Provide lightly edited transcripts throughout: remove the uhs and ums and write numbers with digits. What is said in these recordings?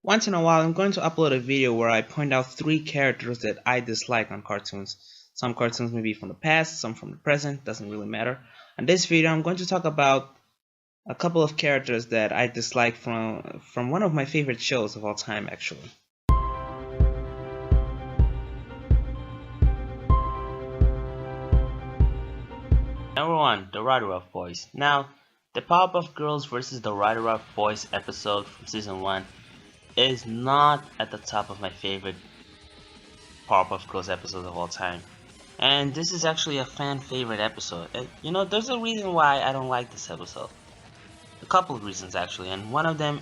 Once in a while, I'm going to upload a video where I point out 3 characters that I dislike on cartoons. Some cartoons may be from the past, some from the present, doesn't really matter. In this video, I'm going to talk about a couple of characters that I dislike from one of my favorite shows of all time, actually. Number 1, the Rowdyruff Boys. Now, the Powerpuff Girls vs. the Rowdyruff Boys episode from season 1 is not at the top of my favorite Powerpuff Girls episodes of all time. And this is actually a fan favorite episode. And, there's a reason why I don't like this episode. A couple of reasons actually, and one of them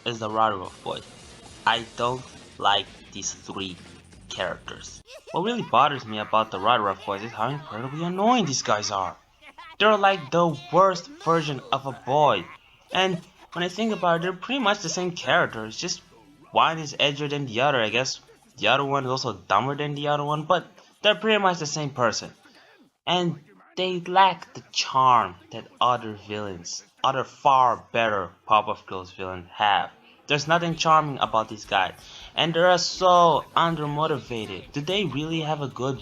is the Rowdyruff Boys. I don't like these 3 characters. What really bothers me about the Rowdyruff Boys is how incredibly annoying these guys are. They're like the worst version of a boy. And when I think about it, they're pretty much the same character. It's just one is edgier than the other. I guess the other one is also dumber than the other one, but they're pretty much the same person. And they lack the charm that other far better Powerpuff Girls villains have. There's nothing charming about these guys, and they are so undermotivated. Do they really have a good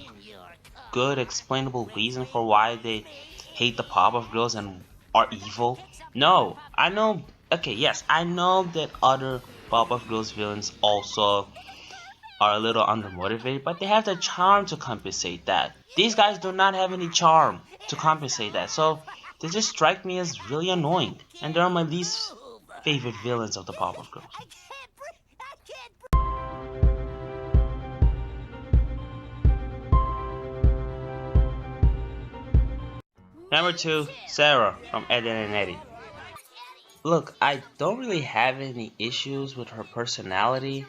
explainable reason for why they hate the Powerpuff Girls and are evil? No, I know. Okay, yes, I know that other Powerpuff Girls villains also are a little undermotivated, but they have the charm to compensate that. These guys do not have any charm to compensate that, so they just strike me as really annoying, and they're my least favorite villains of the Powerpuff Girls. Number 2, Sarah from Ed, Edd n Eddy. Look, I don't really have any issues with her personality.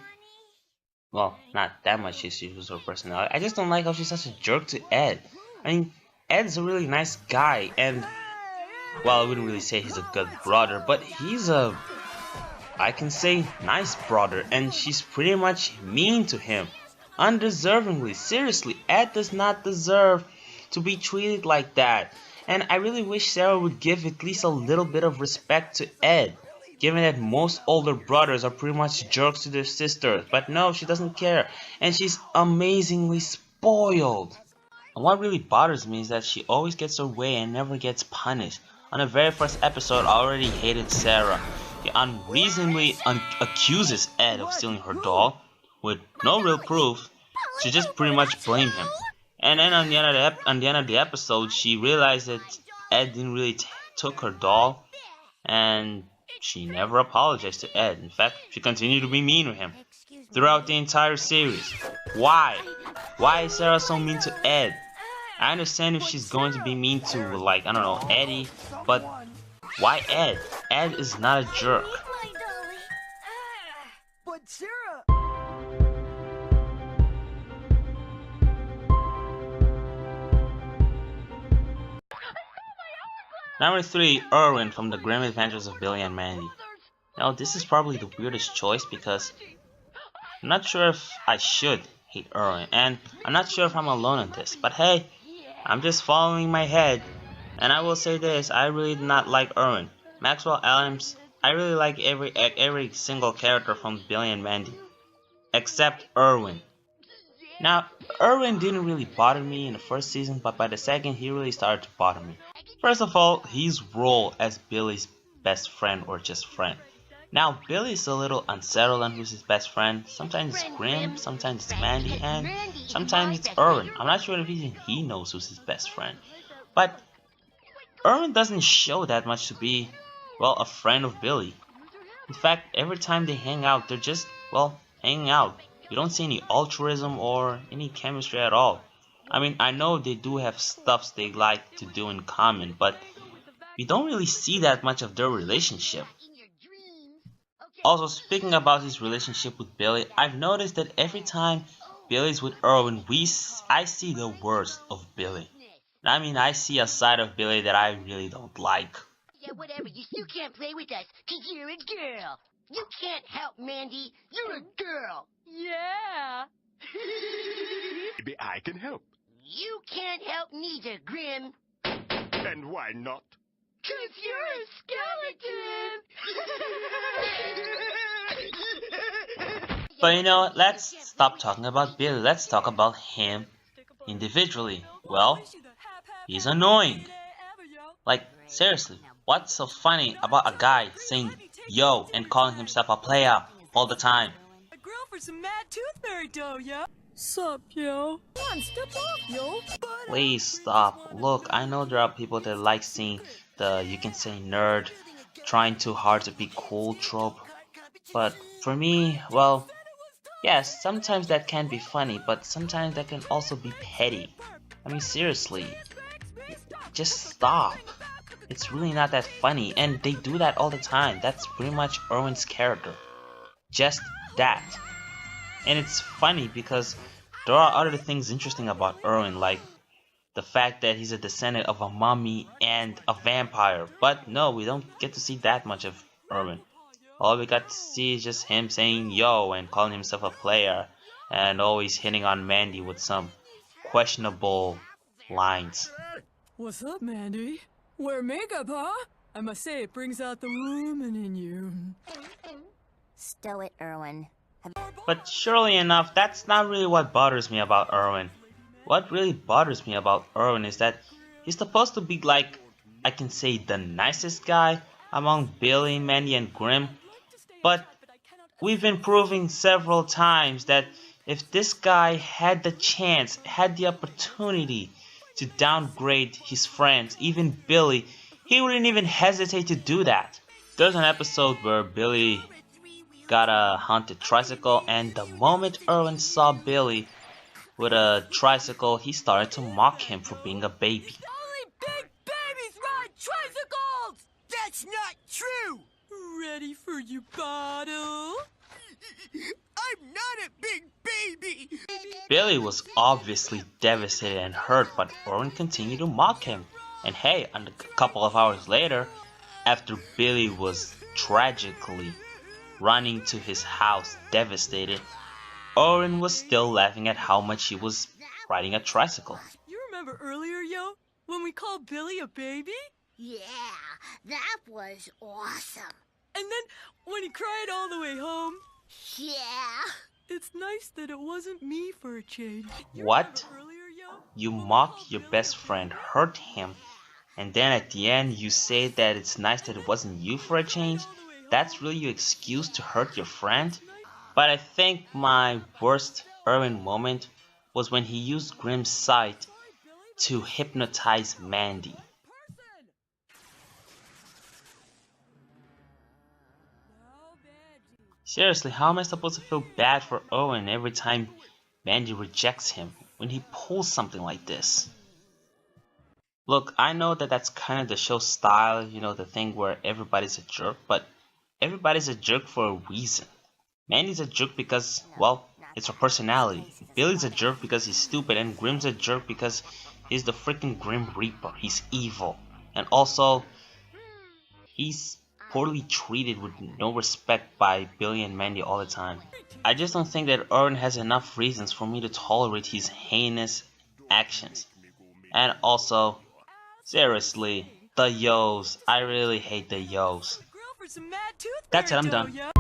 Well, not that much issues with her personality. I just don't like how she's such a jerk to Ed. I mean, Ed's a really nice guy, and, well, I wouldn't really say he's a good brother, but he's I can say, nice brother, and she's pretty much mean to him. Undeservingly. Seriously, Ed does not deserve to be treated like that. And I really wish Sarah would give at least a little bit of respect to Ed, given that most older brothers are pretty much jerks to their sisters. But no, she doesn't care, and she's amazingly spoiled. And what really bothers me is that she always gets her way and never gets punished. On the very first episode, I already hated Sarah. She unreasonably accuses Ed of stealing her doll, with no real proof. She just pretty much blamed him. And then on the end of the episode, she realized that Ed didn't really took her doll, and she never apologized to Ed. In fact, she continued to be mean to him throughout the entire series. Why? Why is Sarah so mean to Ed? I understand if she's going to be mean to, like, I don't know, Eddie, but why Ed? Ed is not a jerk. But Sarah... Number 3, Irwin from The Grim Adventures of Billy and Mandy. Now, this is probably the weirdest choice because I'm not sure if I should hate Irwin, and I'm not sure if I'm alone in this, but hey, I'm just following my head, and I will say this, I really did not like Irwin. Maxwell Adams, I really like every single character from Billy and Mandy, except Irwin. Now, Irwin didn't really bother me in the first season, but by the second, he really started to bother me. First of all, his role as Billy's best friend or just friend. Now, Billy's a little unsettled on who's his best friend. Sometimes it's Grim, sometimes it's Mandy, and sometimes it's Irwin. I'm not sure if even he knows who's his best friend. But Irwin doesn't show that much to be, well, a friend of Billy. In fact, every time they hang out, they're just, well, hanging out. You don't see any altruism or any chemistry at all. I mean, I know they do have stuff they like to do in common, but we don't really see that much of their relationship. Also, speaking about his relationship with Billy, I've noticed that every time Billy's with Irwin, I see the worst of Billy. I mean, I see a side of Billy that I really don't like. Yeah, whatever, you still can't play with us, 'cause you're a girl. You can't help, Mandy. You're a girl. Yeah. Maybe I can help. You can't help neither, Grim. And why not? 'Cause you're a skeleton. But you know what? Let's stop talking about Billy. Let's talk about him individually. Well, he's annoying. Like, seriously, what's so funny about a guy saying yo and calling himself a player all the time? A grill for some mad toothberry dough, yo. Sup, yo? Come on, step off, yo. Please stop. Look, I know there are people that like seeing the you can say nerd trying too hard to be cool trope. But for me, well, yes, sometimes that can be funny, but sometimes that can also be petty. I mean, seriously, just stop. It's really not that funny, and they do that all the time. That's pretty much Erwin's character. Just that. And it's funny because there are other things interesting about Erwin, like the fact that he's a descendant of a mummy and a vampire. But no, we don't get to see that much of Erwin. All we got to see is just him saying yo and calling himself a player and always hitting on Mandy with some questionable lines. What's up, Mandy? Wear makeup, huh? I must say, it brings out the woman in you. Stow it, Erwin. But surely enough, that's not really what bothers me about Erwin. What really bothers me about Erwin is that he's supposed to be like, I can say, the nicest guy among Billy, Mandy, and Grimm. But we've been proving several times that if this guy had the chance, had the opportunity to downgrade his friends, even Billy, he wouldn't even hesitate to do that. There's an episode where Billy got a haunted tricycle, and the moment Erwin saw Billy with a tricycle, he started to mock him for being a baby. Only big babies ride tricycles! That's not true! Ready for you, bottle? I'm not a big baby! Billy was obviously devastated and hurt, but Erwin continued to mock him. And hey, a couple of hours later, after Billy was tragically running to his house devastated, Erwin was still laughing at how much he was riding a tricycle. You remember earlier, yo? When we called Billy a baby? Yeah, that was awesome. And then when he cried all the way home? Yeah. It's nice that it wasn't me for a change. What? Earlier, yo? You mock your best friend, hurt him, and then at the end you say that it's nice that it wasn't you for a change? That's really your excuse to hurt your friend? But I think my worst Erwin moment was when he used Grimm's Scythe to hypnotize Mandy. Seriously, how am I supposed to feel bad for Erwin every time Mandy rejects him when he pulls something like this? Look, I know that that's kind of the show's style, you know, the thing where everybody's a jerk, but everybody's a jerk for a reason. Mandy's a jerk because, well, it's her personality. Billy's a jerk because he's stupid, and Grimm's a jerk because he's the freaking Grim Reaper. He's evil. And also, he's poorly treated with no respect by Billy and Mandy all the time. I just don't think that Erwin has enough reasons for me to tolerate his heinous actions. And also, seriously, the yos. I really hate the yos. Grill for some mad toothberry That's it, I'm dough, done. yo.